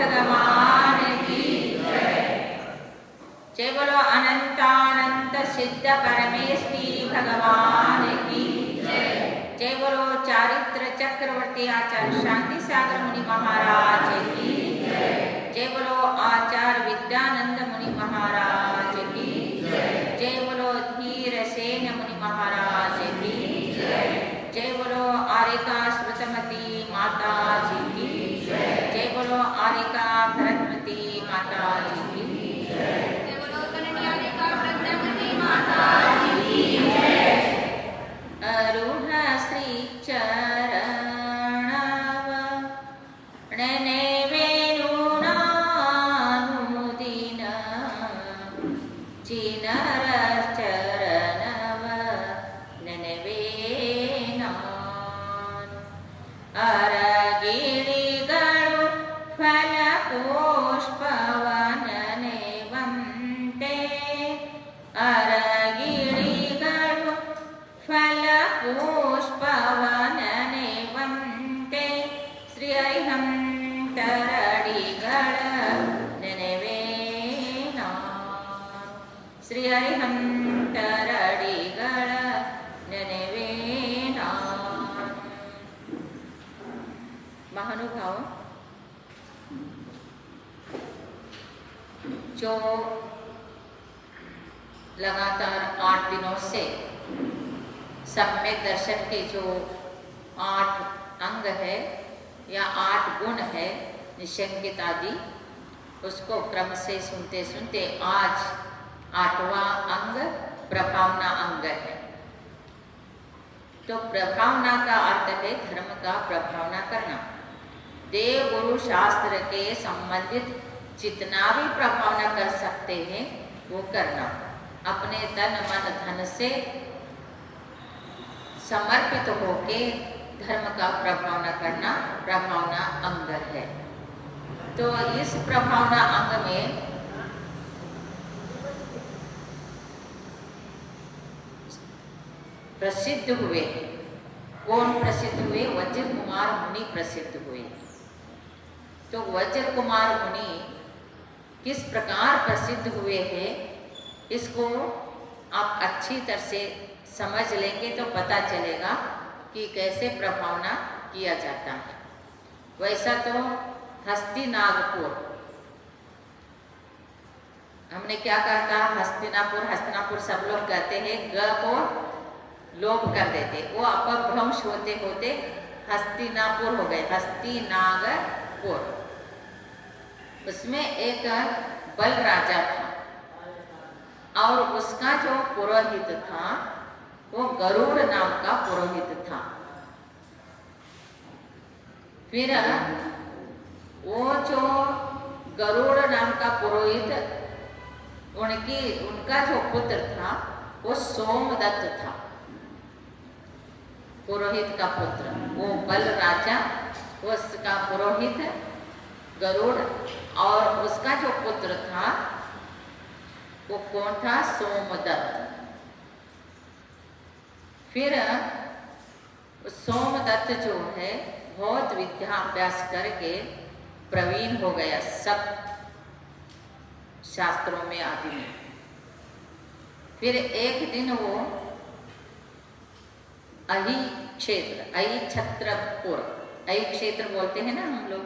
भगवान की जय बोलो अनंतानंत सिद्ध परमेष्टि भगवान की जय बोलो चारित्र चक्रवर्ती आचार्य शांति सागर मुनि महाराज की जय बोलो आचार्य विद्यानंद मुनि महाराज की जय बोलो धीर सेन मुनि महाराज की जय बोलो आरिका स्मृतमती माता जी की जय बोलो आरिका भरतमती माता जी की जय बोलो कन्यारिका भरतमती माता जी की अरुण श्री चरणव नने वेणुनानुदीन चिनर चरणव ननवेनान अरगिरिगळु फलपुष्पवननेवंते अरगिरिगळु फलपुष्पवननेवंते श्रीहरिहं तरडिगळ नेनेवेनान श्रीहरिहं तरडिगळ नेनेवेनान। महानुभाव, जो लगातार 8 दिनों से सम्यक दर्शन के जो 8 अंग है या 8 गुण है निशंकित आदि, उसको क्रम से सुनते सुनते आज 8वां अंग प्रभावना अंग है। तो प्रभावना का अर्थ है धर्म का प्रभावना करना। देव गुरु शास्त्र के संबंधित जितना भी प्रभावना कर सकते हैं वो करना। अपने तन मन धन से समर्पित होके धर्म का प्रभावना करना प्रभावना अंग है। तो इस प्रभावना अंग में प्रसिद्ध हुए, कौन प्रसिद्ध हुए? वज्र कुमार मुनि प्रसिद्ध हुए। तो वज्र कुमार मुनि किस प्रकार प्रसिद्ध हुए हैं, इसको आप अच्छी तरह से समझ लेंगे तो पता चलेगा कि कैसे प्रभावना किया जाता है। वैसा तो हस्तिनापुर, हमने क्या कहा था? हस्तिनापुर, हस्तिनापुर सब लोग कहते हैं, ग को लोप कर देते, वो अपभ्रंश होते होते हस्तिनापुर हो गए, हस्तिनागपुर। उसमें एक बल राजा था और उसका जो पुरोहित था वो गरुड़ नाम का पुरोहित था। फिर वो जो गरुड़ नाम का पुरोहित, उनका जो पुत्र था वो सोमदत्त था, पुरोहित का पुत्र। वो बल राजा, उसका पुरोहित गरुड़, और उसका जो पुत्र था वो कौन था? सोमदत्त। फिर सोमदत्त जो है बहुत विद्या अभ्यास करके प्रवीण हो गया सब शास्त्रों में आदि में। फिर एक दिन वो अहि क्षेत्र, अहि छत्रपुर, अहि क्षेत्र बोलते हैं ना हम लोग,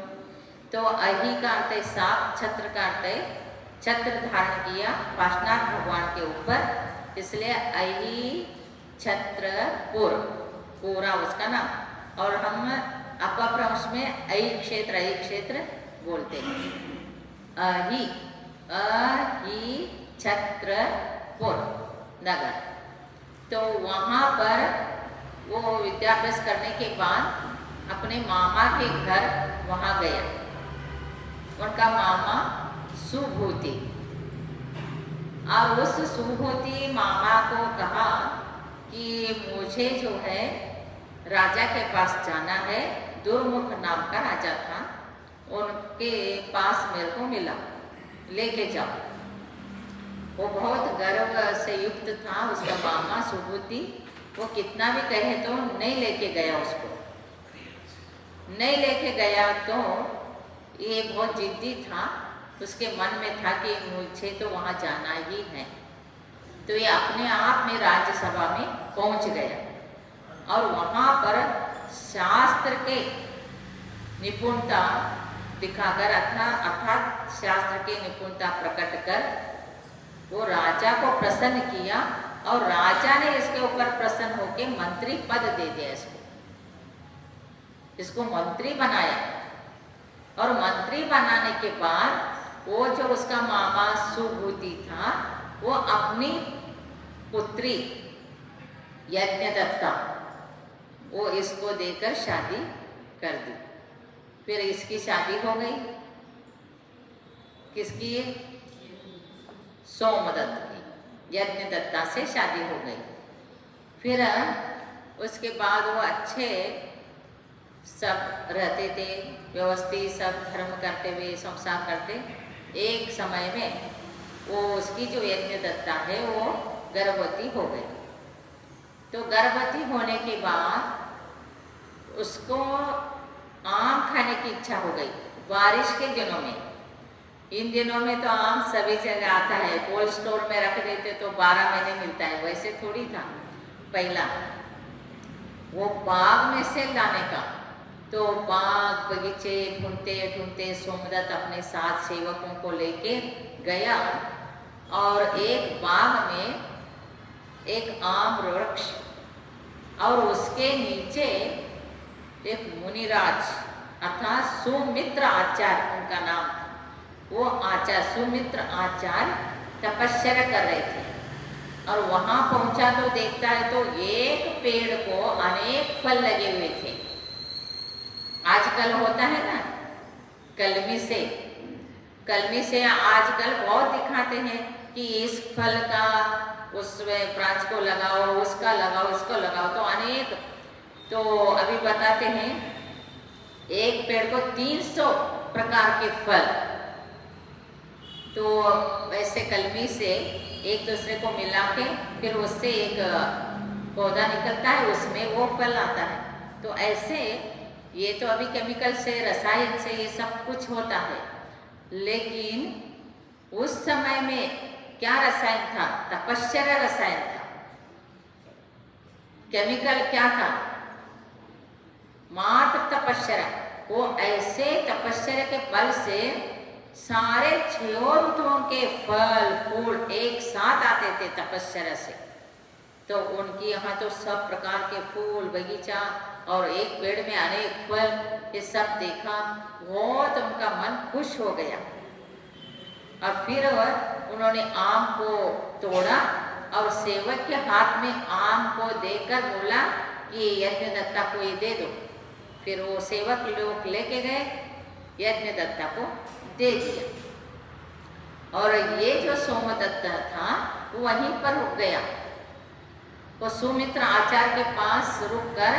तो अहि का अर्थ है सांप, छत्र का अर्थ है छत्र धारण किया पार्श्वनाथ भगवान के ऊपर, इसलिए अहि छत्रपुर पूरा उसका नाम। और हम अपभ्रंश में अहि क्षेत्र बोलते हैं, अहि छत्रपुर नगर। तो वहाँ पर वो विद्याभ्यास करने के बाद अपने मामा के घर वहाँ गया। उनका मामा सुभूति, और उस सुभूति मामा को कहा कि मुझे जो है राजा के पास जाना है। दुर्मुख नाम का राजा था, उनके पास मेरे को मिला, लेके जाओ। वो बहुत गर्व से युक्त था उसका मामा सुभूति। वो कितना भी कहे तो नहीं लेके गया, उसको नहीं लेके गया। तो ये बहुत जिद्दी था, उसके मन में था कि मुझे तो वहाँ जाना ही है। तो ये अपने आप में राज्यसभा में पहुँच गया और वहाँ पर शास्त्र के निपुणता दिखाकर अर्थात शास्त्र की निपुणता प्रकट कर वो राजा को प्रसन्न किया और राजा ने इसके ऊपर प्रसन्न होकर मंत्री पद दे दिया इसको मंत्री बनाया। और मंत्री बनाने के बाद वो जो उसका मामा सुभूति था वो अपनी पुत्री यज्ञदत्ता वो इसको देकर शादी कर दी। फिर इसकी शादी हो गई, किसकी? सोमदत्त की, यज्ञदत्ता से शादी हो गई। फिर उसके बाद वो अच्छे सब रहते थे, व्यवस्थित सब धर्म करते हुए संसार करते। एक समय में वो उसकी जो यज्ञदत्ता है वो गर्भवती हो गई। तो गर्भवती होने के बाद उसको आम खाने की इच्छा हो गई। बारिश के दिनों में, इन दिनों में तो आम सभी जगह आता है, कोल्ड स्टोर में रख देते तो 12 महीने मिलता है, वैसे थोड़ी था पहला। वो बाग में से लाने का, तो बाग बगीचे ढूंढते ढूंढते सोमदत्त अपने साथ सेवकों को लेके गया और एक बाग में एक आम वृक्ष और उसके नीचे एक मुनिराज अर्थात सुमित्र आचार्य उनका नाम, वो आचार्य सुमित्र आचार्य तपस्या कर रहे थे। और वहाँ पहुँचा तो देखता है तो एक पेड़ को अनेक फल लगे हुए थे। आजकल होता है ना कलमी से आजकल बहुत दिखाते हैं कि इस फल का उसमें प्रांच को लगाओ, उसका लगाओ, इसको लगाओ, तो अनेक, तो अभी बताते हैं एक पेड़ को 300 प्रकार के फल। तो वैसे कलमी से एक दूसरे को मिला के फिर उससे एक पौधा निकलता है, उसमें वो फल आता है। तो ऐसे ये तो अभी केमिकल से, रसायन से ये सब कुछ होता है, लेकिन उस समय में क्या रसायन था? तपस्या रसायन था। केमिकल क्या था? मात्र तपस्या। वो ऐसे तपस्या के बल से सारे 6 ऋतुओं के फल फूल एक साथ आते थे तपस्या से। तो उनकी यहाँ तो सब प्रकार के फूल बगीचा और एक पेड़ में अनेक फल, ये सब देखा, बहुत उनका मन खुश हो गया। और फिर उन्होंने आम को तोड़ा और सेवक के हाथ में आम को देकर बोला कि यज्ञदत्ता को ये दे दो। फिर वो सेवक लोग लेके गए, यज्ञदत्ता को दे दिया। और ये जो सोमदत्ता था वो वहीं पर रुक गया। वो सुमित्र आचार्य के पास रुककर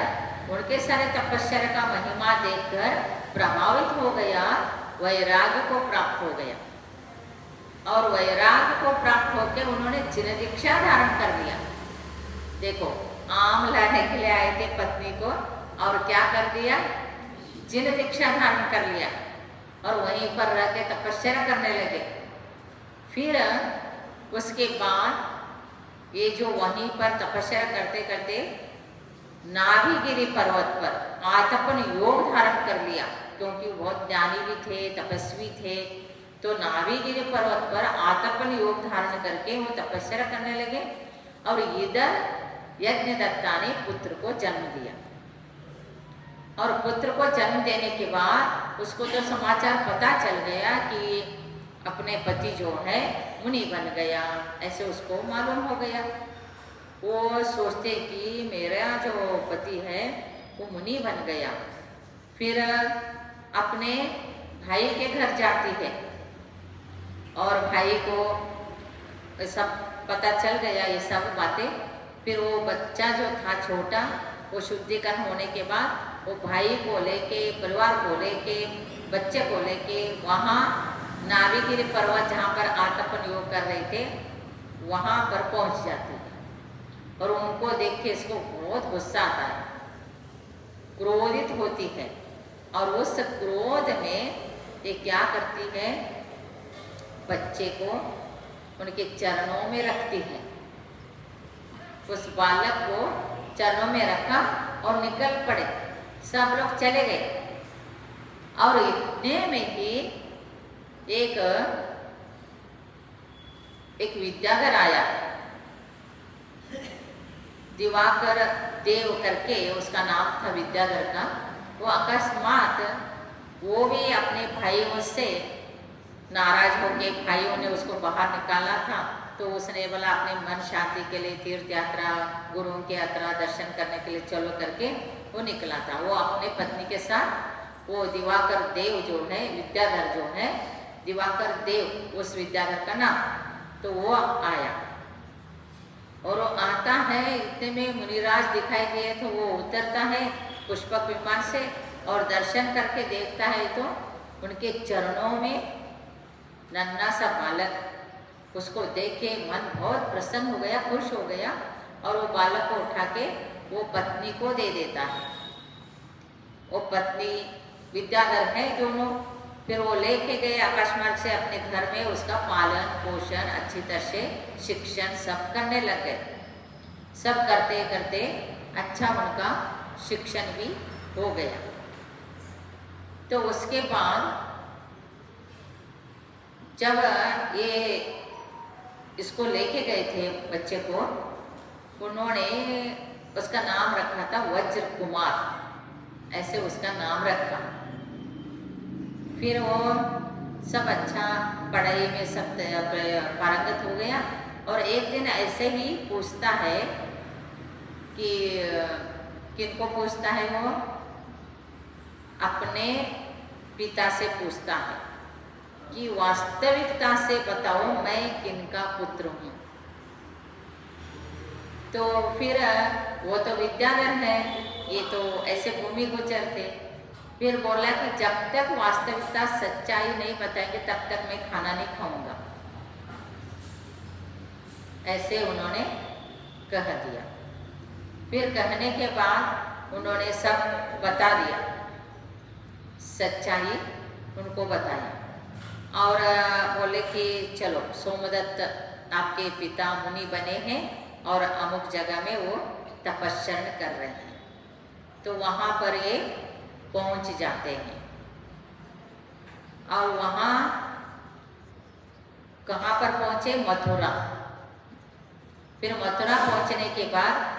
उनके सारे तपस्या का महिमा देखकर प्रभावित हो गया, वैराग्य को प्राप्त हो गया। और वैराग्य को प्राप्त होकर उन्होंने जिन दीक्षा धारण कर लिया। देखो, आम लाने के लिए आए थे पत्नी को और क्या कर दिया? जिन दीक्षा धारण कर लिया और वहीं पर रह के तपस्या करने लगे। फिर उसके बाद ये जो वहीं पर तपस्या करते करते नाभिगिरी पर्वत पर आतपन योग धारण कर लिया, क्योंकि बहुत ज्ञानी भी थे, तपस्वी थे। तो नाभिगिरी पर्वत पर आतपन योग धारण करके वो तपस्या करने लगे। और इधर यज्ञदत्ता ने पुत्र को जन्म दिया। और पुत्र को जन्म देने के बाद उसको तो समाचार पता चल गया कि अपने पति जो है मुनि बन गया, ऐसे उसको मालूम हो गया। वो सोचते कि मेरा जो पति है वो मुनि बन गया। फिर अपने भाई के घर जाती है और भाई को सब पता चल गया ये सब बातें। फिर वो बच्चा जो था छोटा, वो शुद्धिकरण होने के बाद वो भाई को लेके, परिवार को लेके, बच्चे को लेके वहाँ नाभिगिरी पर्वत जहाँ पर आतपन योग कर रहे थे वहाँ पर पहुँच जाती है। और उनको देख के इसको बहुत गुस्सा आता है, क्रोधित होती है। और उस क्रोध में ये क्या करती है, बच्चे को उनके चरणों में रखती है। उस बालक को चरणों में रखा और निकल पड़े, सब लोग चले गए। और इतने में ही एक विद्याधर आया, दिवाकर देव करके उसका नाम था विद्याधर का। वो अकस्मात वो भी अपने भाइयों से नाराज हो गए, भाइयों ने उसको बाहर निकाला था। तो उसने बोला अपने मन शांति के लिए तीर्थ यात्रा, गुरुओं की यात्रा दर्शन करने के लिए चलो करके वो निकला था। वो अपने पत्नी के साथ, वो दिवाकर देव जो है, विद्याधर जो है, दिवाकर देव उस विद्याधर का नाम, तो वो आया। और वो आता है, इतने में मुनिराज दिखाई दिए, तो वो उतरता है पुष्पक विमान से और दर्शन करके देखता है तो उनके चरणों में नन्हा सा बालक। उसको देख के मन बहुत प्रसन्न हो गया, खुश हो गया, और वो बालक को उठा के वो पत्नी को दे देता है। वो पत्नी विद्याधर है दोनों, फिर वो लेके गए आकाश मार्ग से अपने घर में, उसका पालन पोषण अच्छी तरह से शिक्षण सब करने लग गए। सब करते करते अच्छा उनका शिक्षण भी हो गया। तो उसके बाद जब ये इसको लेके गए थे बच्चे को, उन्होंने उसका नाम रखा था वज्र कुमार, ऐसे उसका नाम रखा। फिर वो सब अच्छा पढ़ाई में सब पारंगत हो गया। और एक दिन ऐसे ही पूछता है कि किनको पूछता है, वो अपने पिता से पूछता है कि वास्तविकता से बताओ मैं किनका पुत्र हूँ। तो फिर वो तो विद्याधर है, ये तो ऐसे भूमि गोचर थे। फिर बोला कि जब तक वास्तविकता सच्चाई नहीं बताएंगे तब तक मैं खाना नहीं खाऊंगा, ऐसे उन्होंने कह दिया। फिर कहने के बाद उन्होंने सब बता दिया, सच्चाई उनको बताई। और बोले कि चलो सोमदत्त आपके पिता मुनि बने हैं और अमुक जगह में वो तपस्या कर रहे हैं, तो वहाँ पर ये पहुँच जाते हैं। और वहाँ कहाँ पर पहुँचे, मथुरा। फिर मथुरा पहुँचने के बाद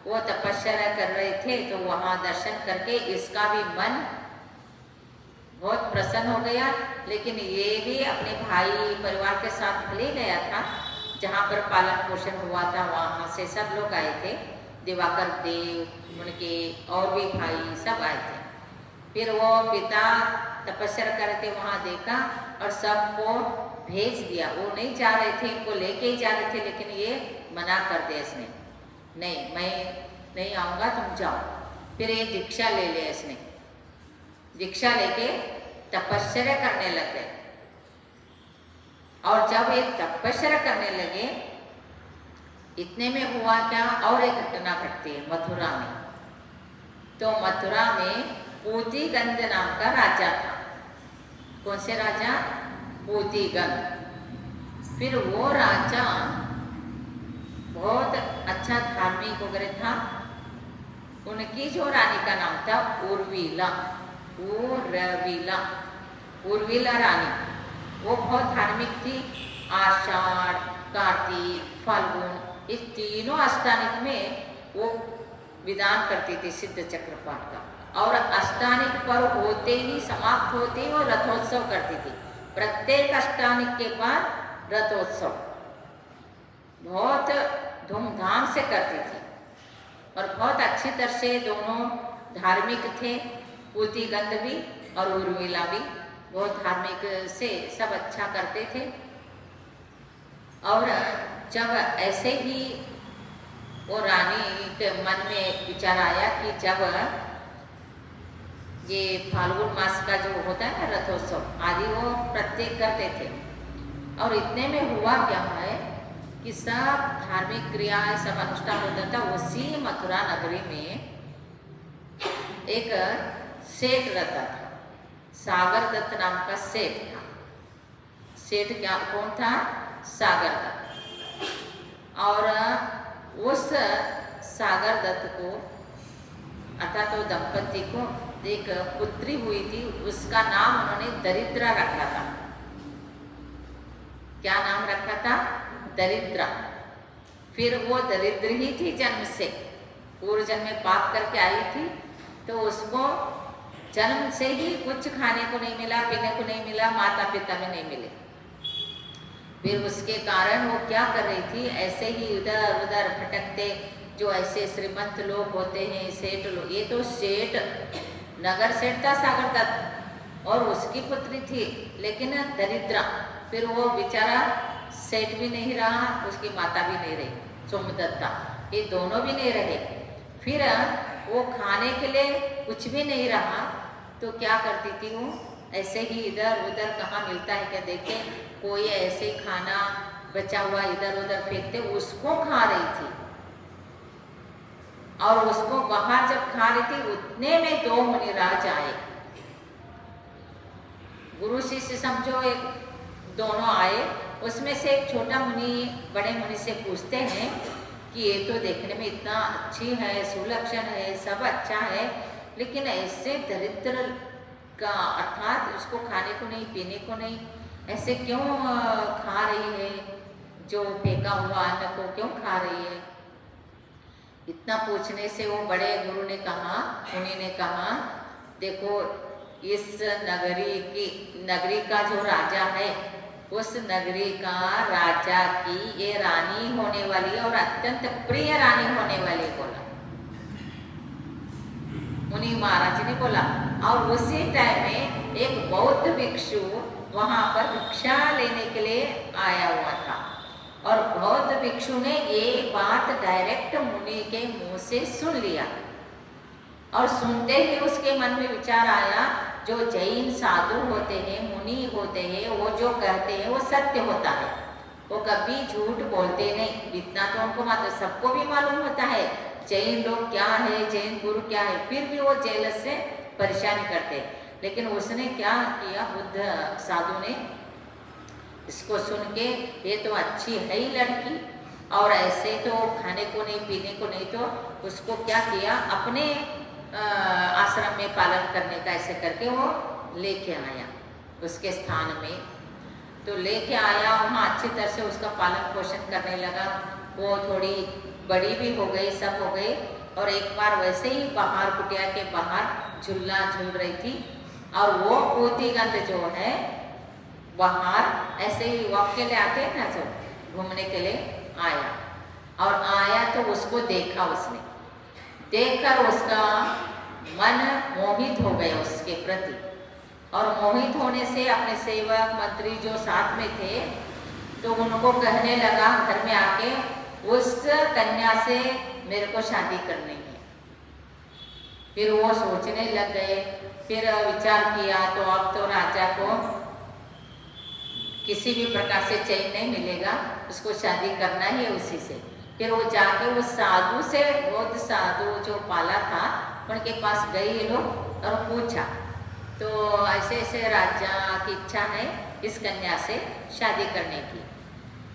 वो तपस्या कर रहे थे, तो वहाँ दर्शन करके इसका भी मन बहुत प्रसन्न हो गया। लेकिन ये भी अपने भाई परिवार के साथ भले गया था, जहाँ पर पालन पोषण हुआ था, वहाँ से सब लोग आए थे, दिवाकर देव उनके और भी भाई सब आए थे। फिर वो पिता तपस्या कर रहे थे, वहाँ देखा और सबको भेज दिया। वो नहीं जा रहे थे, इनको लेके ही जा रहे थे, लेकिन ये मना कर दिया इसने, नहीं मैं नहीं आऊँगा, तुम जाओ। फिर ये दीक्षा ले लिया इसने, दीक्षा लेके तपस्या करने लग गए। और जब ये तपस्या करने लगे, इतने में हुआ क्या, और एक घटना घटती है मथुरा में। तो मथुरा में पूतिगंध नाम का राजा था। कौन से राजा, पूतिगंध। फिर वो राजा बहुत अच्छा धार्मिक वगैरह था। उनकी जो रानी का नाम था उर्विला, उर्विला रानी, वो बहुत धार्मिक थी। आषाढ़, कार्तिक, फाल्गुन, इस तीनों अष्टानिक में वो विधान करती थी सिद्ध चक्र पाठ का। और अष्टानिक पर्व होते ही, समाप्त होते ही वो रथोत्सव करती थी। प्रत्येक अष्टानिक के बाद रथोत्सव बहुत धूमधाम से करती थी और बहुत अच्छी तरह से दोनों धार्मिक थे। पूतिगंध भी और उर्मिला भी बहुत धार्मिक से सब अच्छा करते थे। और जब ऐसे ही वो रानी के मन में विचार आया कि जब ये फाल्गुन मास का जो होता है ना रथोत्सव आदि, वो प्रत्येक करते थे। और इतने में हुआ क्या है कि सब धार्मिक क्रियाएं सब अनुष्ठान होता था। उसी मथुरा नगरी में एक सेठ रहता था। सागर दत्त नाम का सेठ था। सेठ क्या कौन था? सागर दत्त। और उस सागर दत्त को अर्थात तो दंपति को एक पुत्री हुई थी, उसका नाम उन्होंने दरिद्रा रखा था। क्या नाम रखा था? दरिद्रा। फिर वो दरिद्र ही थी जन्म से, पूर्व जन्म में पाप करके आई थी, तो उसको जन्म से ही कुछ खाने को नहीं मिला, पीने को नहीं मिला, माता पिता भी नहीं मिले। फिर उसके कारण वो क्या कर रही थी, ऐसे ही इधर उधर भटकते, जो ऐसे श्रीमंत लोग होते हैं, सेठ लोग, ये तो सेठ नगर सेठ था सागर दत्त और उसकी पुत्री थी, लेकिन दरिद्रा। फिर वो बेचारा सेठ भी नहीं रहा, उसकी माता भी नहीं रही, सोमदत्ता, ये दोनों भी नहीं रहे। फिर वो खाने के लिए कुछ भी नहीं रहा, तो क्या करती थी वो, ऐसे ही इधर उधर कहाँ मिलता है क्या देखे, कोई ऐसे ही खाना बचा हुआ इधर उधर फेंकते, उसको खा रही थी। और उसको बाहर जब खा रही थी, उतने में 2 मुनिराज आए। गुरु शिष्य समझो एक दोनों आए। उसमें से एक छोटा मुनि बड़े मुनि से पूछते हैं कि ये तो देखने में इतना अच्छी है, सुलक्षण है, सब अच्छा है, लेकिन ऐसे दरिद्र का अर्थात उसको खाने को नहीं, पीने को नहीं, ऐसे क्यों खा रही है, जो फेंका हुआ अन्न को क्यों खा रही है? इतना पूछने से वो बड़े गुरु ने कहा, मुनि ने कहा, देखो इस नगरी का जो राजा है, उस नगरी का राजा की ये रानी होने वाली है और अत्यंत प्रिय रानी होने वाली, बोला मुनि महाराज ने बोला। और उसी टाइम में एक बौद्ध भिक्षु वहां पर भिक्षा लेने के लिए आया हुआ था, और बौद्ध भिक्षु ने ये बात डायरेक्ट मुनि के मुंह से सुन लिया। और सुनते ही उसके मन में विचार आया, जो जैन साधु होते हैं, मुनि होते हैं, वो जो कहते हैं वो सत्य होता है, वो कभी झूठ बोलते नहीं। इतना तो उनको मात्र सबको भी मालूम होता है जैन लोग क्या है, जैन गुरु क्या है, फिर भी वो जेलस से परेशान करते। लेकिन उसने क्या किया, बुद्ध साधु ने इसको सुन के, ये तो अच्छी है ही लड़की, और ऐसे तो खाने को नहीं, पीने को नहीं, तो उसको क्या किया, अपने आश्रम में पालन करने का ऐसे करके वो लेके आया उसके स्थान में। तो लेके आया, वहाँ अच्छी तरह से उसका पालन पोषण करने लगा। वो थोड़ी बड़ी भी हो गई, सब हो गई। और एक बार वैसे ही बाहर, कुटिया के बाहर झूला झूल रही थी, और वो पूतीगंध जो है बाहर ऐसे ही वॉक के लिए आते हैं ना, सब घूमने के लिए आया। और आया तो उसको देखा, उसने देखकर उसका मन मोहित हो गया उसके प्रति, और मोहित होने से अपने सेवक मंत्री जो साथ में थे, तो उनको कहने लगा घर में आके, उस कन्या से मेरे को शादी करनी है। फिर वो सोचने लग गए, फिर विचार किया, तो अब तो राजा को किसी भी प्रकार से चैन नहीं मिलेगा, उसको शादी करना ही है उसी से। फिर वो जाके उस साधु से, बौद्ध साधु जो पाला था, उनके पास गए ये लोग और पूछा, तो ऐसे ऐसे राजा की इच्छा है इस कन्या से शादी करने की।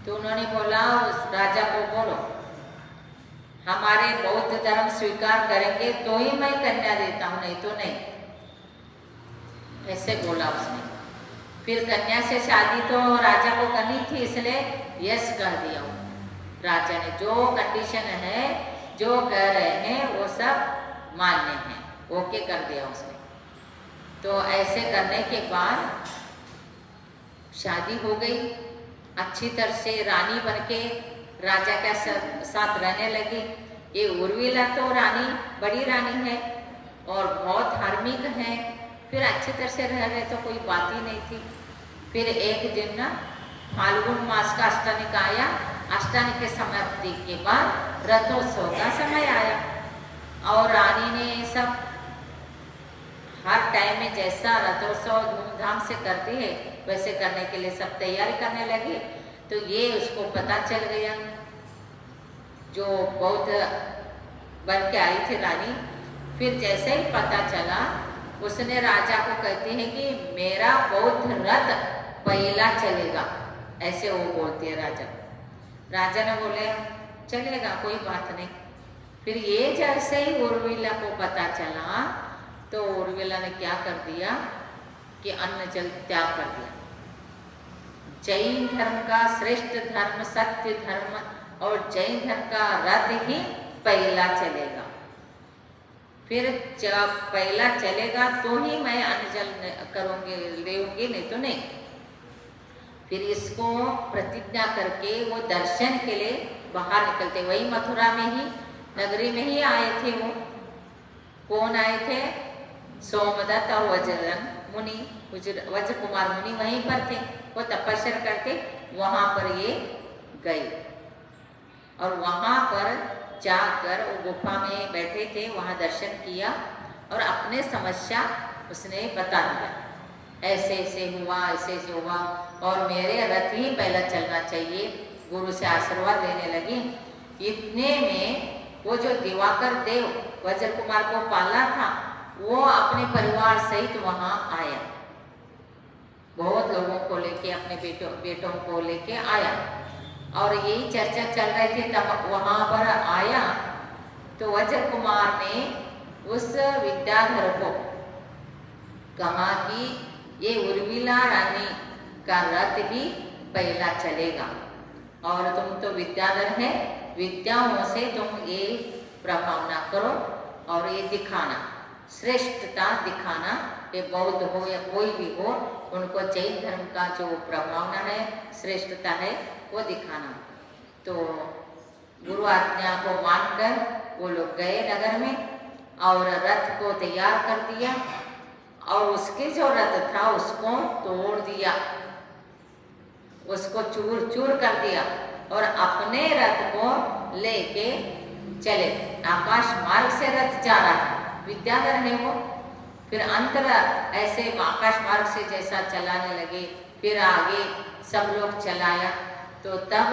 तो उन्होंने बोला उस राजा को, बोलो हमारे बौद्ध धर्म स्वीकार करेंगे तो ही मैं कन्या देता हूँ, नहीं तो नहीं, ऐसे बोला उसने। फिर कन्या से शादी तो राजा को करनी थी, इसलिए यस कह दिया राजा ने। जो कंडीशन है, जो कह रहे हैं वो सब मान्य है, ओके कर दिया उसने। तो ऐसे करने के बाद शादी हो गई, अच्छी तरह से रानी बनके राजा के साथ रहने लगी। ये उर्मिला तो रानी, बड़ी रानी है और बहुत धार्मिक है। फिर अच्छी तरह से रह रहे तो कोई बात ही नहीं थी। फिर एक दिन ना फाल्गुन मास का अष्टमी आया, अष्टमी के समाप्ति के बाद रथोत्सव का समय आया, और रानी ने सब हर टाइम में जैसा रथोत्सव धूमधाम से करती है वैसे करने के लिए सब तैयारी करने लगी। तो ये उसको पता चल गया, जो बौद्ध बन के आई थी रानी। फिर जैसे ही पता चला, उसने राजा को कहते हैं कि मेरा बौद्ध रथ पहला चलेगा, ऐसे वो बोलती है राजा। राजा ने बोले चलेगा, कोई बात नहीं। फिर ये जैसे ही उर्मिला को पता चला तो उर्मिला ने क्या कर दिया कि अन्न जल त्याग कर दिया। जैन धर्म का श्रेष्ठ धर्म सत्य धर्म और जैन धर्म का रथ ही पहला चलेगा। फिर जब पहला चलेगा तो ही मैं अन्न जल करूँगी, लेऊंगी, नहीं तो नहीं। फिर इसको प्रतिज्ञा करके वो दर्शन के लिए बाहर निकलते, वही मथुरा में ही नगरी में ही आए थे। वो कौन आए थे? सोमदत्त और वज्रन मुनि, वज्र कुमार मुनि वहीं पर थे, वो तपस्या करते, वहाँ पर ये गए और वहाँ पर जाकर वो गुफा में बैठे थे, वहाँ दर्शन किया और अपने समस्या उसने बता दिया, ऐसे ऐसे हुआ, ऐसे ऐसे हुआ और मेरे रथ ही पहला चलना चाहिए। गुरु से आशीर्वाद लेने लगी। इतने में वो जो दिवाकर देव वज्र कुमार को पाला था वो अपने परिवार सहित वहाँ आया, बहुत लोगों को लेके, अपने बेटों को लेके आया और यही चर्चा चल रही थी। तब वहाँ पर आया तो वज्र कुमार ने उस विद्याधर को कहा कि ये उर्मिला रानी का रथ ही पहला चलेगा और तुम तो विद्याधर है, विद्याओं से तुम ये प्रभावना करो और ये दिखाना, श्रेष्ठता दिखाना, ये बौद्ध हो या कोई भी हो, उनको जैन धर्म का जो प्रभावना है, श्रेष्ठता है, वो दिखाना। तो गुरु आज्ञा को मानकर वो लोग गए नगर में और रथ को तैयार कर दिया और उसके जो रथ था उसको तोड़ दिया, उसको चूर चूर कर दिया और अपने रथ को लेके चले। आकाश मार्ग से रथ जा रहा है, विद्याधर है वो। फिर अंतर ऐसे आकाश मार्ग से जैसा चलाने लगे, फिर आगे सब लोग चलाया। तो तब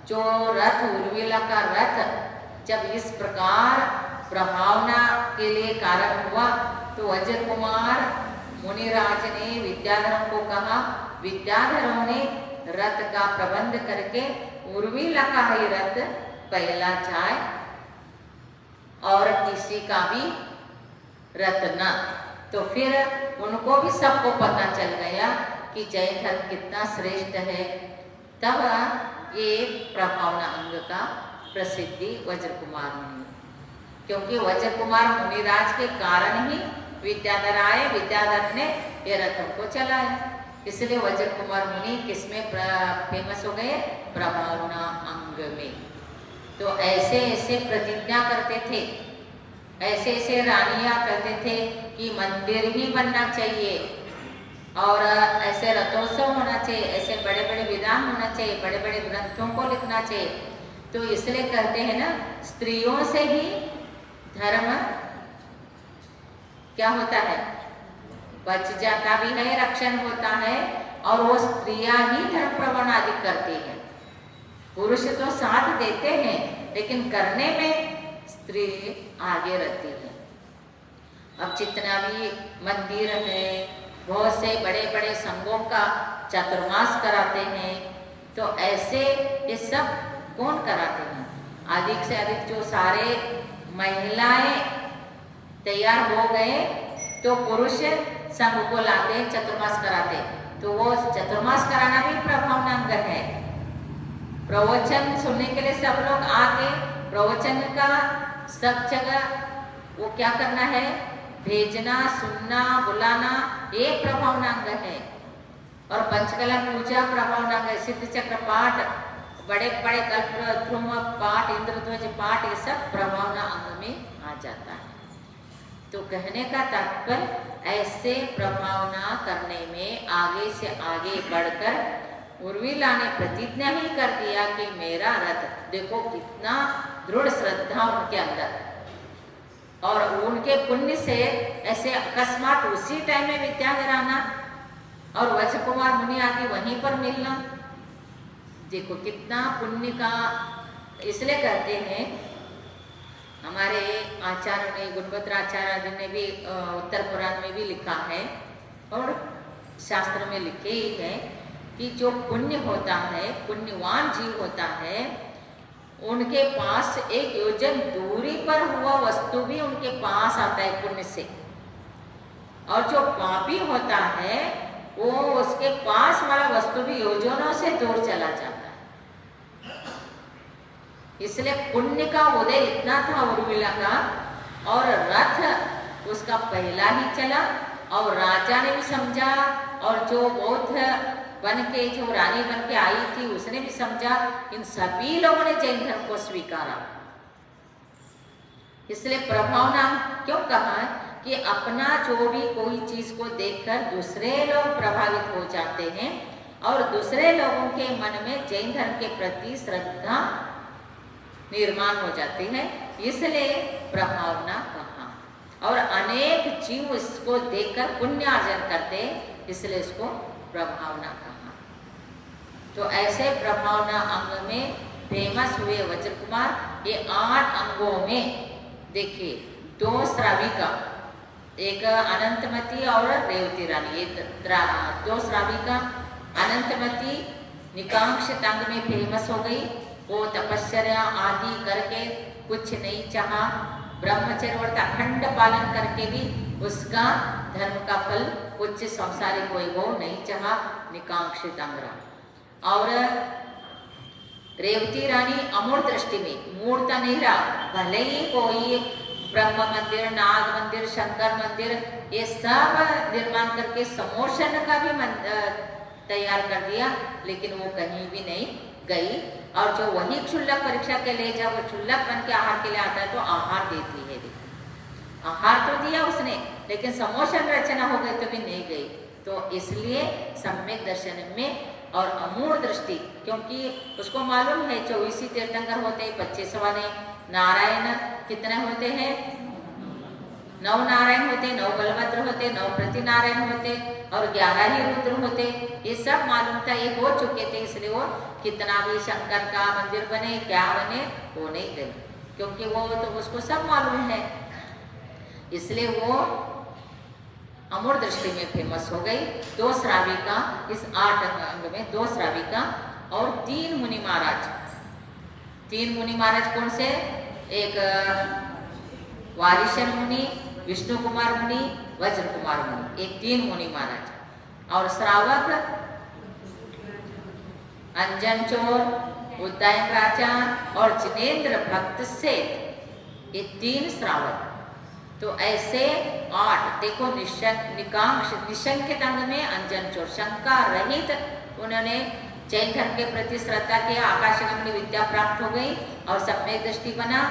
जो रथ उर्मिला का रथ जब इस प्रकार प्रभावना के लिए कारण हुआ तो वज्र कुमार मुनिराज ने विद्याधरों को कहा, विद्याधरों ने रथ का प्रबंध करके उर्मिला का ही रथ पहला जाए और किसी का भी रथ न। तो फिर उनको भी सबको पता चल गया कि जैन धर्म कितना श्रेष्ठ है। तब ये प्रभावना अंग का प्रसिद्धि वज्र कुमार मुनि, क्योंकि वज्र कुमार मुनिराज के कारण ही विद्याधर आए, विद्याधर ने ये रथों को चलाया, इसलिए वज्र कुमार मुनि किसमें फेमस हो गए? प्रभावना अंग में। तो ऐसे ऐसे प्रतिज्ञा करते थे, ऐसे ऐसे रानियां कहते थे कि मंदिर ही बनना चाहिए और ऐसे रथोत्सव होना चाहिए, ऐसे बड़े बड़े विधान होना चाहिए, बड़े बड़े ग्रंथों को लिखना चाहिए। तो इसलिए कहते हैं ना, स्त्रियों से ही धर्म क्या होता है? बच जाता भी है, रक्षण होता है और वो स्त्रियां ही धर्म प्रवण आदि करती हैं। पुरुष तो साथ देते हैं लेकिन करने में स्त्री आगे रहती है। अब जितना भी मंदिर है, बहुत से बड़े बड़े संघों का चातुर्मास कराते हैं, तो ऐसे ये सब कौन कराते हैं? अधिक से अधिक जो सारे महिलाएं तैयार हो गए तो पुरुष संघ को लाते, चतुर्मास कराते। तो वो चतुर्मास कराना भी प्रभावना अंग है। प्रवचन सुनने के लिए सब लोग आके प्रवचन का सब जगह वो क्या करना है? भेजना, सुनना, बुलाना, ये प्रभावना अंग है। और पंचकला पूजा प्रभावना अंग है। सिद्ध चक्र पाठ, बड़े बड़े कल्पद्रुम पाठ, इंद्रध्वज पाठ, ये सब प्रभावना अंग में आ जाता है। तो कहने का तात्पर्य ऐसे प्रभावना करने में आगे से आगे बढ़कर उर्मिला ने प्रतिज्ञा ही कर दिया कि मेरा रथ, देखो कितना दृढ़ श्रद्धा उनके अंदर, और उनके पुण्य से ऐसे अकस्मात उसी टाइम में विद्याधर आना और वज्र कुमार मुनि आदि वहीं पर मिलना, देखो कितना पुण्य का। इसलिए कहते हैं हमारे आचार्य ने, गुणवंतर आचार्य ने भी उत्तर पुराण में भी लिखा है और शास्त्र में लिखे ही है कि जो पुण्य होता है, पुण्यवान जीव होता है, उनके पास एक योजन दूरी पर हुआ वस्तु भी उनके पास आता है पुण्य से, और जो पापी होता है वो उसके पास वाला वस्तु भी योजनों से दूर चला जाता है। इसलिए पुण्य का उदय इतना था उर्मिला का, और रथ उसका पहला ही चला, और राजा ने भी समझा, और जो बौद्ध बन के, जो रानी बन के आई थी, उसने भी समझा। इन सभी लोगों ने जैन धर्म को स्वीकारा। इसलिए प्रभाव नाम क्यों कहा कि अपना जो भी कोई चीज को देखकर दूसरे लोग प्रभावित हो जाते हैं, और दूसरे लोगों के मन में जैन धर्म के प्रति श्रद्धा निर्माण हो जाती है, इसलिए प्रभावना कहा। और अनेक जीव इसको देखकर पुण्यार्जन करते, इसलिए इसको प्रभावना कहा। तो ऐसे प्रभावना अंग में फेमस हुए वज्र कुमार। ये 8 अंगों में देखिए 2 श्राविका, एक अनंतमती और रेवती रानी, ये 2 श्राविका। अनंतमती निकांक्षित अंग में फेमस हो गई। वो तपस्या आदि करके कुछ नहीं चाहा, ब्रह्मचर्य व्रत अखंड पालन करके भी उसका धर्म का फल, कुछ संसारिक वैभव नहीं चाहा, निकांक्षित अंग रहा। और रेवती रानी अमूढ़ दृष्टि में, मूर्ता नहीं रहा, भले ही कोई ब्रह्म मंदिर, नाग मंदिर, शंकर मंदिर, ये सब निर्माण करके समोशन का भी तैयार कर दिया, लेकिन वो कहीं भी नहीं गई। और जो वही क्षुल्लक परीक्षा के लिए, जब वो क्षुल्लक बन के आहार के लिए आता है तो आहार देती है। आहार तो दिया उसने, लेकिन समोशन रचना हो गई तो भी नहीं गई। तो इसलिए सम्यक दर्शन में और अमूढ़ दृष्टि, क्योंकि उसको मालूम है 24 तीर्थंकर होते, 25 वाले नारायण कितने होते हैं, 9 नारायण होते, 9 बलभद्र होते, 9 प्रतिनारायण होते, और 11 ही रुद्र होते। ये सब मालूम था, ये हो चुके थे, इसलिए वो कितना भी शंकर का मंदिर बने, क्या बने, वो नहीं गए, क्योंकि वो तो उसको सब मालूम है। इसलिए वो अमूढ़ दृष्टि में फेमस हो गई। 2 श्राविका, इस 8 अंग में 2 श्राविका और 3 मुनि महाराज। 3 मुनि महाराज कौन से? एक वारिशन मुनि, विष्णु कुमार मुनि, वज्र कुमार मुनि, ये 3 मुनि महाराज। और श्रावक अंजन चोर, उद्दायन राजा और जिनेन्द्र भक्त से, ये 3 श्रावक। तो ऐसे 8 देखो, निकांक्ष निशंकित अंग में अंजन चोर, शंका रहित उन्होंने जैन धर्म के प्रति श्रद्धा किया, आकाशगमनी विद्या प्राप्त हो गई और सम्यक दृष्टि बना।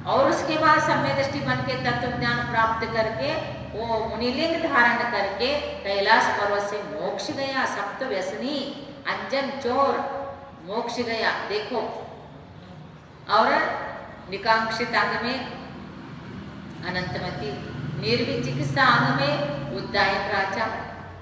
और उसके बाद सम्यक दृष्टि बन के तत्व ज्ञान प्राप्त करके वो मुनिलिंग धारण करके कैलाश पर्वत से मोक्ष गया। सप्त व्यसनी अंजन चोर मोक्ष गया, देखो। और निकांक्षित अंग में अनंतमती, निर्विचिकित्सा अंग में उद्दायन राजा,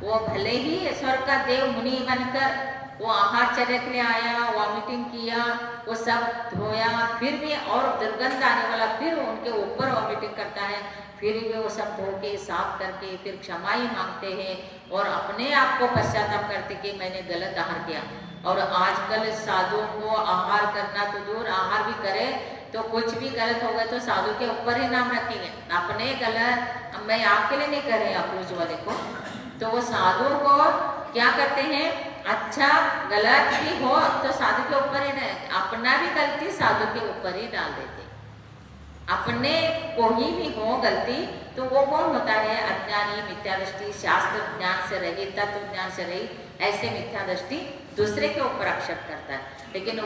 वो भले ही स्वर्ग का देव मुनि बनकर वो आहार चर्या के लिए आया, वॉमिटिंग किया, वो सब धोया, फिर भी और दुर्गंध आने वाला, फिर उनके ऊपर वॉमिटिंग करता है, फिर भी वो सब धो के साफ करके फिर क्षमा ही मांगते हैं और अपने आप को पश्चाताप करते कि मैंने गलत आहार किया। और आजकल साधुओं को आहार करना तो दूर, आहार भी करे तो कुछ भी गलत हो गए तो साधु के ऊपर ही नाम रखेंगे, अपने गलत, मैं आपके लिए नहीं कर रहे अप्रोच वाले को। तो वो साधु को क्या करते हैं, अच्छा गलत भी हो तो साधु के ऊपर ही नहीं, अपना भी गलती साधु के ऊपर ही डाल देते। अपने को ही भी हो गलती तो वो कौन होता है, अज्ञानी, मिथ्या दृष्टि, शास्त्र ज्ञान से रहित, तत्व ज्ञान से रहित, ऐसे मिथ्या दृष्टि दूसरे के ऊपर आक्षेप करता है। लेकिन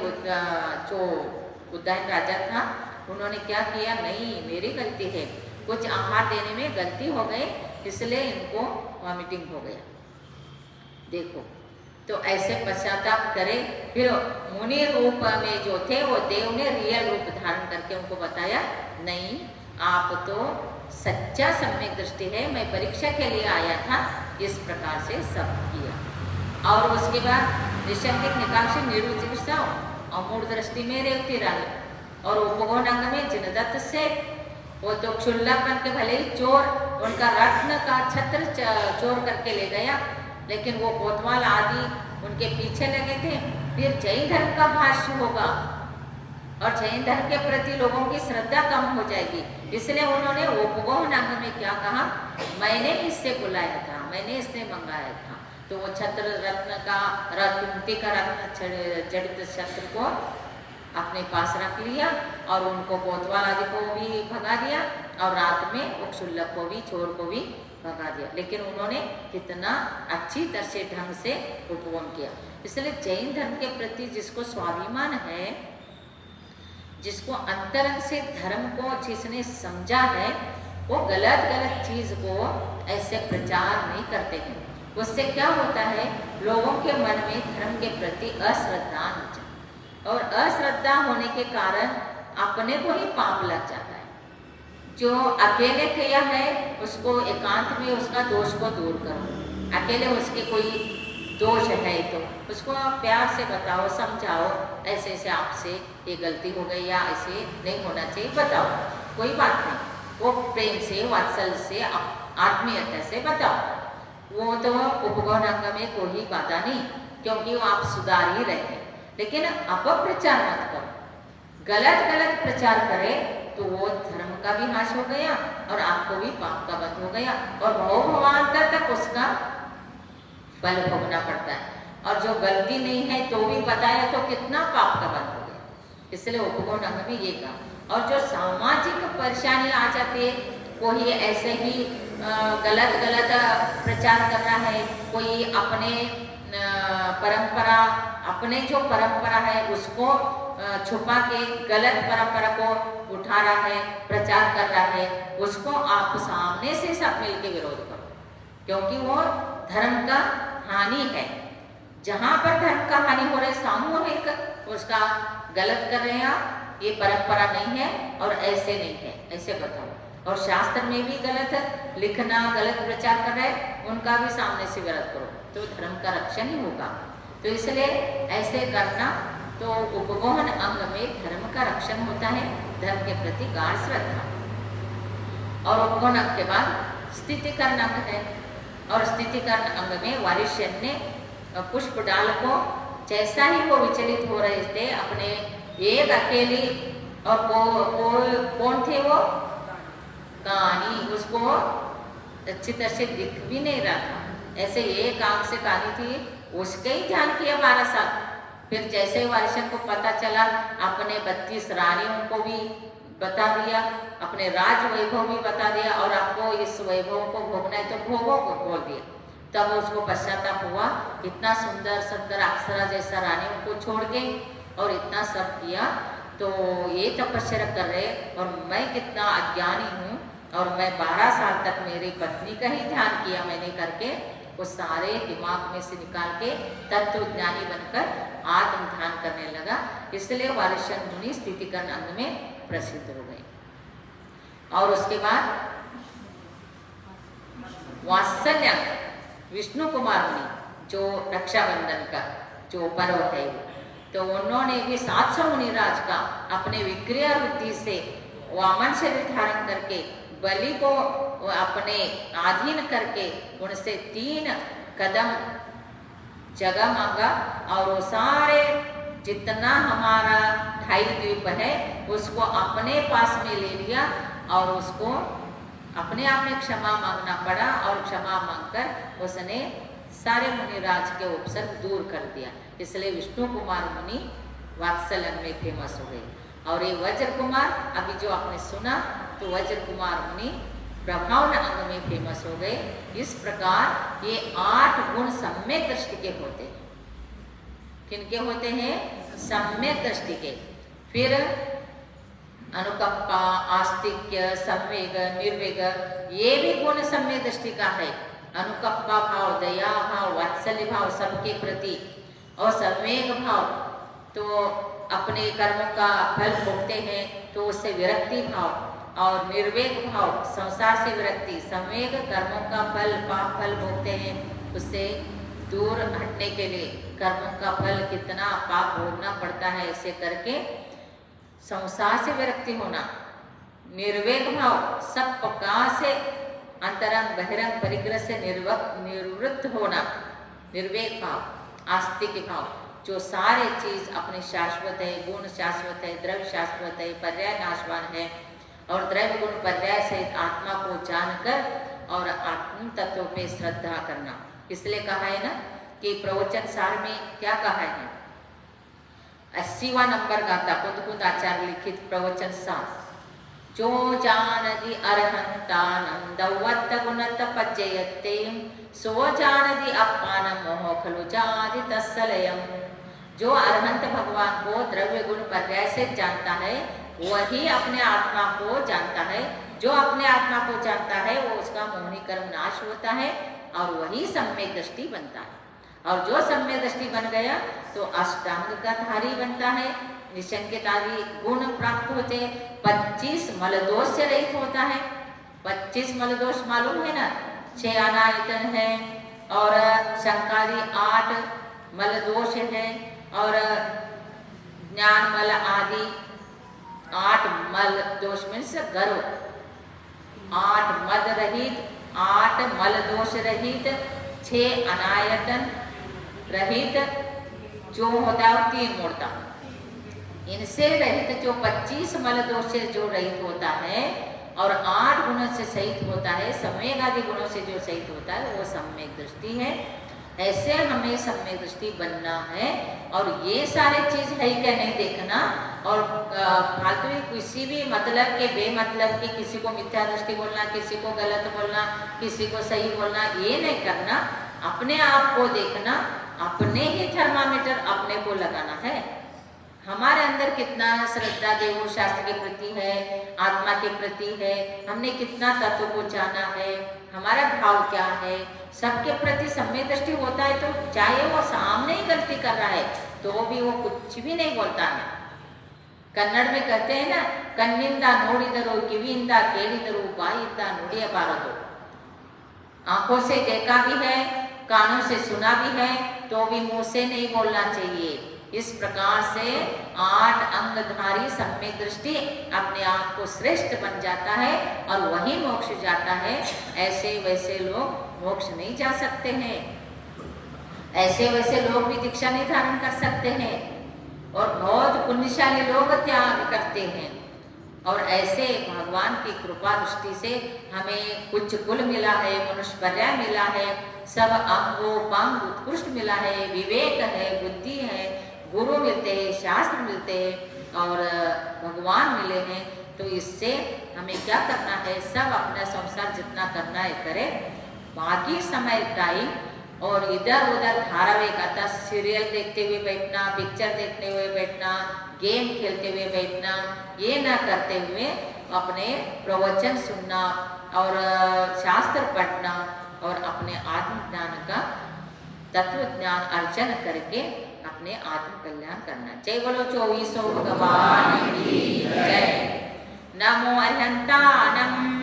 जो उद्दायन राजा था, उन्होंने क्या किया, नहीं मेरी गलती है, कुछ आहार देने में गलती हो गई, इसलिए इनको वॉमिटिंग हो गया। देखो, तो ऐसे पश्चाताप करे। फिर मुनि रूप में जो थे वो देव ने रियल रूप धारण करके उनको बताया, नहीं आप तो सच्चा सम्यक दृष्टि है, मैं परीक्षा के लिए आया था, इस प्रकार से सब किया। और उसके बाद निशंकित निकांक्षी निर्विचिकित्सा अमूढ़ दृष्टि में रेवती रानी और उपगौण अंग में जिनदत्त से वो तो क्षुल्लक बन के भले ही चोर उनका रत्न का छत्र चोर करके ले गया, लेकिन वो कोतवाल आदि उनके पीछे लगे थे। फिर जैन धर्म का भाष्य होगा और जैन धर्म के प्रति लोगों की श्रद्धा कम हो जाएगी, इसलिए उन्होंने उपगौण अंग में क्या कहा, मैंने इससे बुलाया था, मैंने इससे मंगाया था। तो वो छत्र रत्न का कुंती का रत्न जड़ित छत्र को अपने पास रख लिया और उनको कोतवाल आदि को भी भगा दिया और रात में वो क्षुल्लक को भी चोर को भी भगा दिया। लेकिन उन्होंने कितना अच्छी तरह से ढंग से उपवन किया। इसलिए जैन धर्म के प्रति जिसको स्वाभिमान है, जिसको अंतरंग से धर्म को जिसने समझा है, वो गलत गलत चीज को ऐसे प्रचार नहीं करते हैं। उससे क्या होता है, लोगों के मन में धर्म के प्रति अश्रद्धा हो जाती है और अश्रद्धा होने के कारण अपने को ही पाप लग जाता है। जो अकेले किया है उसको एकांत में उसका दोष को दूर करो। अकेले उसके कोई दोष है तो उसको प्यार से बताओ, समझाओ, ऐसे ऐसे आपसे ये गलती हो गई या ऐसे नहीं होना चाहिए, बताओ, कोई बात नहीं। वो प्रेम से, वात्सल्य से, आत्मीयता से बताओ। वो तो उपगौण अंग में कोई बाधा नहीं, क्योंकि वो आप सुधार ही रहे हैं। लेकिन अपप्रचार मत करो। गलत गलत प्रचार करे तो वो धर्म का भी नाश हो गया और आपको भी पाप का बंध हो गया और भवांतर तक उसका फल भोगना पड़ता है। और जो गलती नहीं है तो भी बताया तो कितना पाप का बंध हो गया। इसलिए उपगौण अंग में ये कहा। और जो सामाजिक परेशानी आ जाती है, कोई ऐसे ही गलत गलत प्रचार कर रहा है, कोई अपने परंपरा, अपने जो परंपरा है उसको छुपा के गलत परंपरा को उठा रहा है, प्रचार कर रहा है, उसको आप सामने से सब मिलके विरोध करो, क्योंकि वो धर्म का हानि है। जहाँ पर धर्म का हानि हो रहा है सामूहिक उसका गलत कर रहे हैं आप, ये परंपरा नहीं है और ऐसे नहीं है, ऐसे बताओ। और शास्त्र में भी गलत लिखना, गलत प्रचार कर रहे हैं, उनका भी सामने से विरोध करो, तो धर्म का रक्षण ही होगा। तो इसलिए ऐसे करना, तो उपगौण अंग में धर्म का रक्षण होता है, धर्म के प्रति गाढ़ श्रद्धा। और उपगौण अंग के बाद स्थितिकरण अंग है, और स्थितिकरण अंग में वारिष्यन्य पुष्प डाल को जैसा ही वो विचलित हो रहे थे अपने एक अकेली, और कौन थे वो, कहानी उसको अच्छी तरह से दिख भी नहीं रहा था, ऐसे एक आंख से कहानी थी, उसके ही ध्यान किया 12 साल। फिर जैसे वारिशन को पता चला, अपने 32 रानियों को भी बता दिया, अपने राज वैभव भी बता दिया, और आपको इस वैभव को भोगना है तो भोगो को बोल दिया। तब उसको पश्चाताप हुआ, इतना सुंदर सुंदर अप्सरा जैसा रानियों को छोड़ के और इतना सब किया, तो ये तपस्या कर रहे और मैं कितना अज्ञानी हूँ, और मैं 12 साल तक मेरी पत्नी का ही ध्यान किया मैंने करके, वो सारे दिमाग में से निकाल के तत्व ज्ञानी बनकर आत्म ध्यान करने लगा। इसलिए वारिशन मुनि स्थितिकरण अंग में प्रसिद्ध हो गए। और उसके बाद वात्सल्य विष्णु कुमार मुनि, जो रक्षाबंधन का जो पर्व है, तो उन्होंने भी 700 मुनिराज का अपने विक्रिया बुद्धि से वामन शरीर धारण करके बलि को अपने अधीन करके उनसे 3 कदम जगह मांगा, और वो सारे जितना हमारा 2.5 द्वीप है उसको अपने पास में ले लिया, और उसको अपने आप में क्षमा मांगना पड़ा, और क्षमा मांगकर उसने सारे मुनिराज के उपसर्ग दूर कर दिया। इसलिए विष्णु कुमार मुनि वात्सल्य में फेमस हो गए। और ये वज्र कुमार, अभी जो आपने सुना, तो वज्र कुमार मुनि प्रभाव अंग में फेमस हो गए। इस प्रकार ये 8 गुण सम्यक दृष्टि के होते हैं। किनके होते हैं? सम्यक दृष्टि के। फिर अनुकंपा, आस्तिक्य, संवेग, निर्वेग, ये भी गुण सम्यक दृष्टि का है। अनुकंपा भाव, दया भाव, वात्सल्य भाव सबके प्रति, और संवेग भाव तो अपने कर्मों का फल भोगते हैं तो उससे विरक्ति भाव, और निर्वेग भाव संसार से विरक्ति, संवेग कर्मों का फल पाप फल भोगते हैं उससे दूर हटने के लिए कर्मों का फल कितना पाप भोगना पड़ता है, ऐसे करके संसार से विरक्ति होना, निर्वेग भाव, सब प्रकार से अंतरंग बहिरंग परिग्रह से निवृत्त होना, निर्वेग भाव, आस्तिक भाव, जो सारे चीज अपने शाश्वत है, गुण शाश्वत है, द्रव्य शाश्वत है, पर्याय नाशवान है, और द्रव्य गुण पर्याय सहित आत्मा को जानकर और आत्म तत्व पे श्रद्धा करना। इसलिए कहा है ना कि प्रवचन सार में क्या कहा है, 80वां नंबर गाथा कुंद आचार्य लिखित प्रवचन सार, जो जानदि अर्हंतानंदवत्त गुणत पज्जयते सो जानदि अपान मोह खलु जादि तत्सलयम्। जो अरहंत भगवान को द्रव्य गुण पर्याय से जानता है वही अपने आत्मा को जानता है। जो अपने आत्मा को जानता है वो उसका मोहिनी कर्म नाश होता है और वही सम्यक दृष्टि बनता है। और जो सम्यक दृष्टि बन गया तो अष्टांग का धारी बनता है, निशंकित आदि गुण प्राप्त होते, 25 मलदोष से रहित होता है। 25 मलदोष मालूम है ना, 6 अनायतन है और शंकादि 8 मलदोष है और ज्ञान मल आदि 8 मल दोष में से गर्व, 8 मद रहित, 8 मल दोष रहित, 6 अनायतन रहित जो होता है 3 मूर्ता, इनसे रहित जो 25 मल दोष से जो रहित होता है और 8 गुणों से सहित होता है, सम्यक आदि गुणों से जो सहित होता है वो सम्यक दृष्टि है। ऐसे हमें सम्यक दृष्टि बनना है और ये सारे चीज है क्या नहीं देखना और फालतू किसी भी मतलब के बेमतलब की किसी को मिथ्या दृष्टि बोलना, किसी को गलत बोलना, किसी को सही बोलना, ये नहीं करना। अपने आप को देखना, अपने ही थर्मामीटर अपने को लगाना है। हमारे अंदर कितना श्रद्धा देव शास्त्र के प्रति है, आत्मा के प्रति है, हमने कितना तत्व को जाना है, हमारा भाव क्या है, सबके प्रति सम्यक दृष्टि होता है तो चाहे वो सामने ही गलती कर रहा है तो भी वो कुछ भी नहीं बोलता है। कन्नड़ में कहते हैं ना, कन्निंदा नोडिदरो किविंदा केडिदरो बाइंदा नुडियबारदो। आंखों से देखा भी है, कानों से सुना भी है तो भी मुंह से नहीं बोलना चाहिए। इस प्रकार से 8 अंगधारी सम्यक दृष्टि अपने आप को श्रेष्ठ बन जाता है और वही मोक्ष जाता है। ऐसे वैसे लोग मोक्ष नहीं जा सकते हैं, ऐसे वैसे लोग भी दीक्षा नहीं धारण कर सकते हैं और बहुत पुण्यशाली लोग त्याग करते हैं। और ऐसे भगवान की कृपा दृष्टि से हमें उच्च कुल मिला है, मनुष्य पर्याय मिला है, सब अंगोपांग उत्कृष्ट मिला है, विवेक है, बुद्धि है, गुरु मिलते हैं, शास्त्र मिलते हैं और भगवान मिले हैं। तो इससे हमें क्या करना है, सब अपना संसार जितना करना है करे, बाकी समय टाइम और इधर उधर धारावाहिक आता सीरियल देखते हुए बैठना, पिक्चर देखते हुए बैठना, गेम खेलते हुए बैठना, ये ना करते हुए अपने प्रवचन सुनना और शास्त्र पढ़ना और अपने आत्मज्ञान का तत्व ज्ञान अर्जन करके अपने आत्म कल्याण करना। जय बोलो 24 भगवान की जय। नमो अरहंतानम